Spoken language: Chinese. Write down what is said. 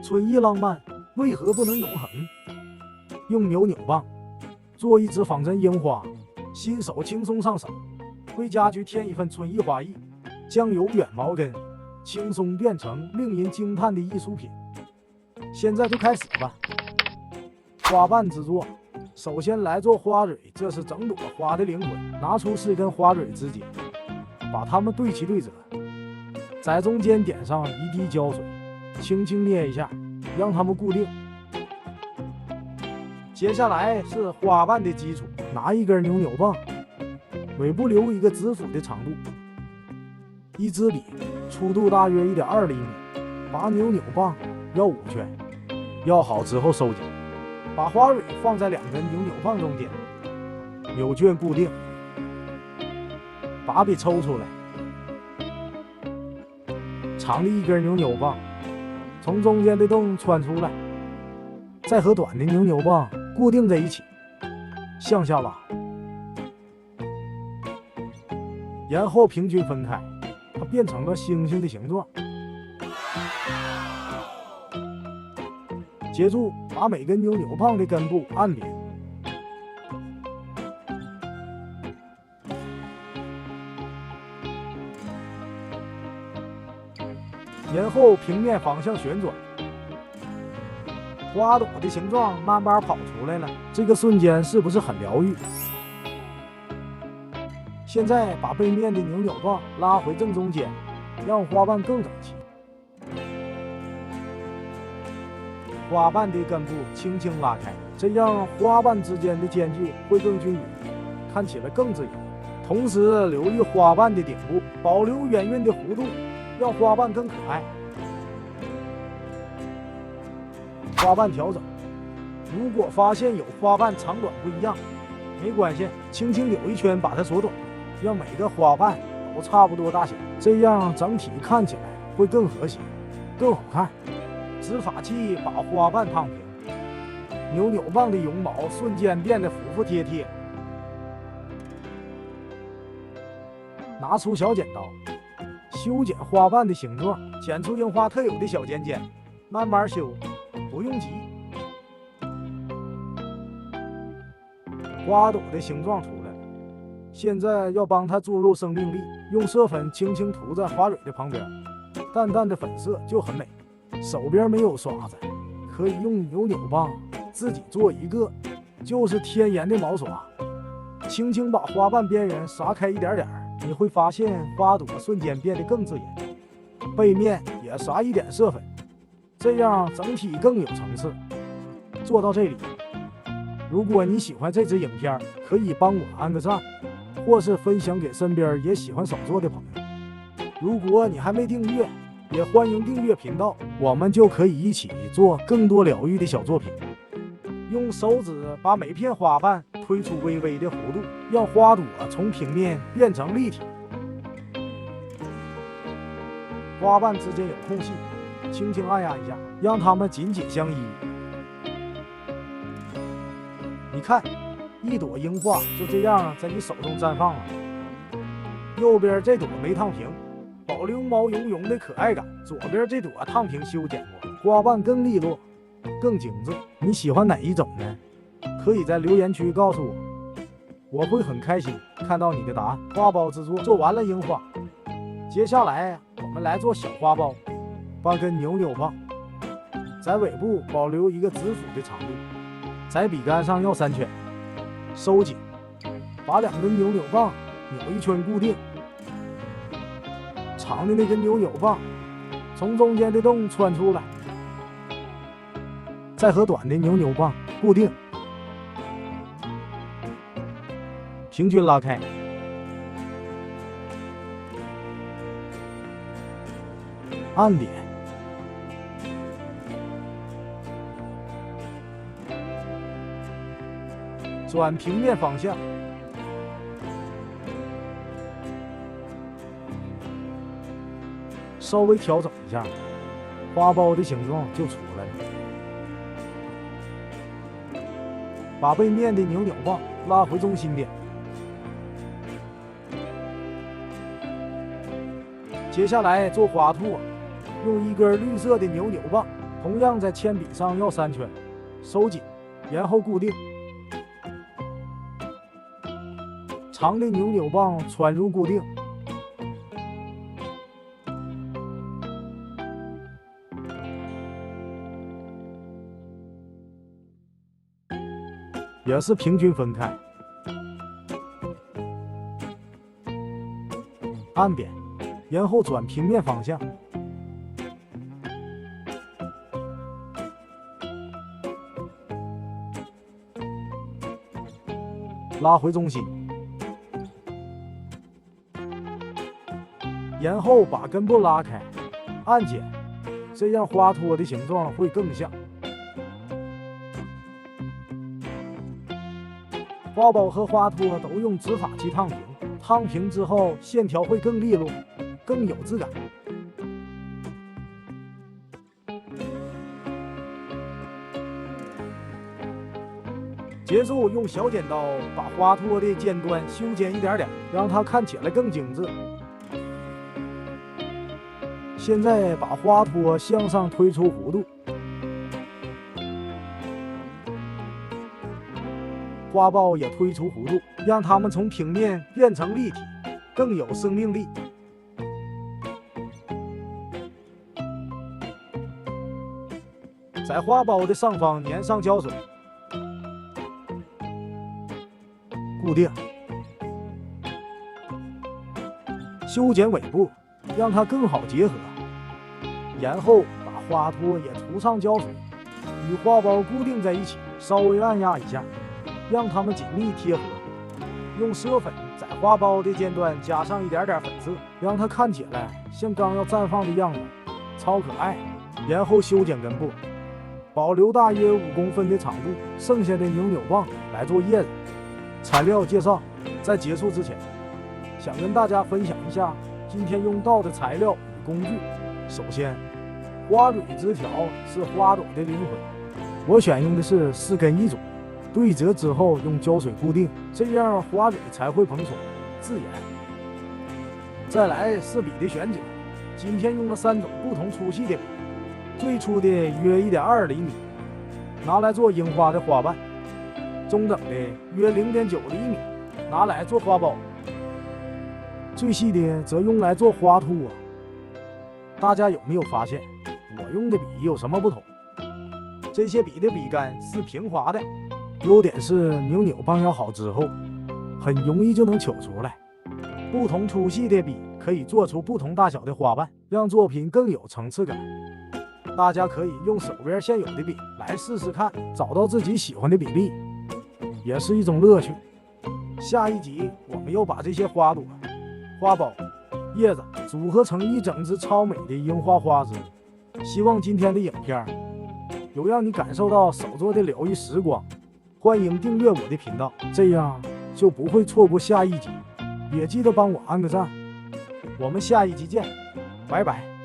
春意浪漫，为何不能永恒？用扭扭棒做一支仿真樱花，新手轻松上手，为家居添一份春意花艺，将由远毛根轻松变成令人惊叹的艺术品。现在就开始吧。花瓣制作，首先来做花蕊，这是整朵花的灵魂。拿出4根花蕊之节，把它们对齐对折，在中间点上一滴胶水，轻轻捏一下，让它们固定。接下来是花瓣的基础，拿一根扭扭棒，尾部留一个指腹的长度，一支笔，粗度大约1.2厘米，把扭扭棒绕5圈，绕好之后收紧，把花蕊放在2根扭扭棒中间，扭圈固定，把笔抽出来，长的一根扭扭棒从中间的洞穿出来，再和短的扭扭棒固定在一起，向下拉，然后平均分开，它变成了星星的形状。接住，把每根扭扭棒的根部按扁，然后平面方向旋转，花朵的形状慢慢跑出来了，这个瞬间是不是很疗愈？现在把背面的扭扭棒拉回正中间，让花瓣更整齐。花瓣的根部轻轻拉开，这样花瓣之间的间距会更均匀，看起来更自由。同时留意花瓣的顶部，保留圆润的弧度，让花瓣更可爱。花瓣调整，如果发现有花瓣长短不一样，没关系，轻轻扭一圈把它缩短，让每个花瓣都差不多大小，这样整体看起来会更和谐，更好看。指法器把花瓣烫平，扭扭棒的绒毛瞬间变得服服帖帖。拿出小剪刀，修剪花瓣的形状，剪出樱花特有的小尖尖，慢慢修，不用急。花朵的形状出来了，现在要帮它注入生命力，用色粉轻轻涂在花蕊的旁边，淡淡的粉色就很美。手边没有刷子，可以用扭扭棒自己做一个，就是天然的毛刷，轻轻把花瓣边缘刷开一点点，你会发现花朵瞬间变得更自然。背面也刷一点色粉，这样整体更有层次。做到这里，如果你喜欢这支影片，可以帮我按个赞，或是分享给身边也喜欢手作的朋友。如果你还没订阅，也欢迎订阅频道，我们就可以一起做更多疗愈的小作品。用手指把每片花瓣推出微微的弧度，让花朵从平面变成立体。花瓣之间有空隙，轻轻按压一下，让它们紧紧相依。你看，一朵樱花就这样在你手中绽放了。右边这朵没烫平，保留毛茸茸的可爱感，左边这朵烫平修剪过，花瓣更利落，更精致。你喜欢哪一种呢？可以在留言区告诉我，我会很开心看到你的答案。花苞制作做完了樱花，接下来我们来做小花苞。8根扭扭棒，在尾部保留一个指腹的长度，在笔杆上绕3圈，收紧，把2根扭扭棒扭一圈固定。长的那根扭扭棒从中间的洞穿出来，再和短的扭扭棒固定，平均拉开，按点，转平面方向，稍微调整一下，花苞的形状就出来了。把背面的扭扭棒拉回中心点，接下来做花兔，用一根绿色的扭扭棒同样在铅笔上要3圈，收紧，然后固定。长的扭扭棒穿入固定。也是平均分开。按扁，然后转平面方向。拉回中心，然后把根部拉开，按剪，这样花托的形状会更像。花苞和花托都用直法器烫平，烫平之后线条会更利落，更有质感。接着用小剪刀把花托的尖端修剪一点点，让它看起来更精致。现在把花托向上推出弧度，花苞也推出弧度，让它们从平面变成立体，更有生命力。在花苞的上方粘上胶水，固定，修剪尾部，让它更好结合。然后把花托也涂上胶水，与花苞固定在一起，稍微按压一下，让它们紧密贴合。用色粉在花苞的尖端加上一点点粉色，让它看起来像刚要绽放的样子，超可爱。然后修剪根部，保留大约5公分的长度，剩下的扭扭棒来做叶子。材料介绍，在结束之前，想跟大家分享一下今天用到的材料与工具。首先，花蕊枝条是花朵的灵魂，我选用的是4根1组，对折之后用胶水固定，这样花蕊才会蓬松自然。再来是笔的选择，今天用了3种不同粗细的笔，最粗的约1.2厘米，拿来做樱花的花瓣；中等的约0.9厘米，拿来做花苞；最细的则用来做花托。大家有没有发现我用的笔有什么不同？这些笔的笔杆是平滑的，优点是扭扭棒要好之后，很容易就能取出来。不同粗细的笔可以做出不同大小的花瓣，让作品更有层次感。大家可以用手边现有的笔来试试看，找到自己喜欢的比例，也是一种乐趣。下一集我们又把这些花朵、花苞、叶子组合成一整只超美的樱花花枝。希望今天的影片有让你感受到手作的疗愈时光。欢迎订阅我的频道，这样就不会错过下一集。也记得帮我按个赞。我们下一集见，拜拜。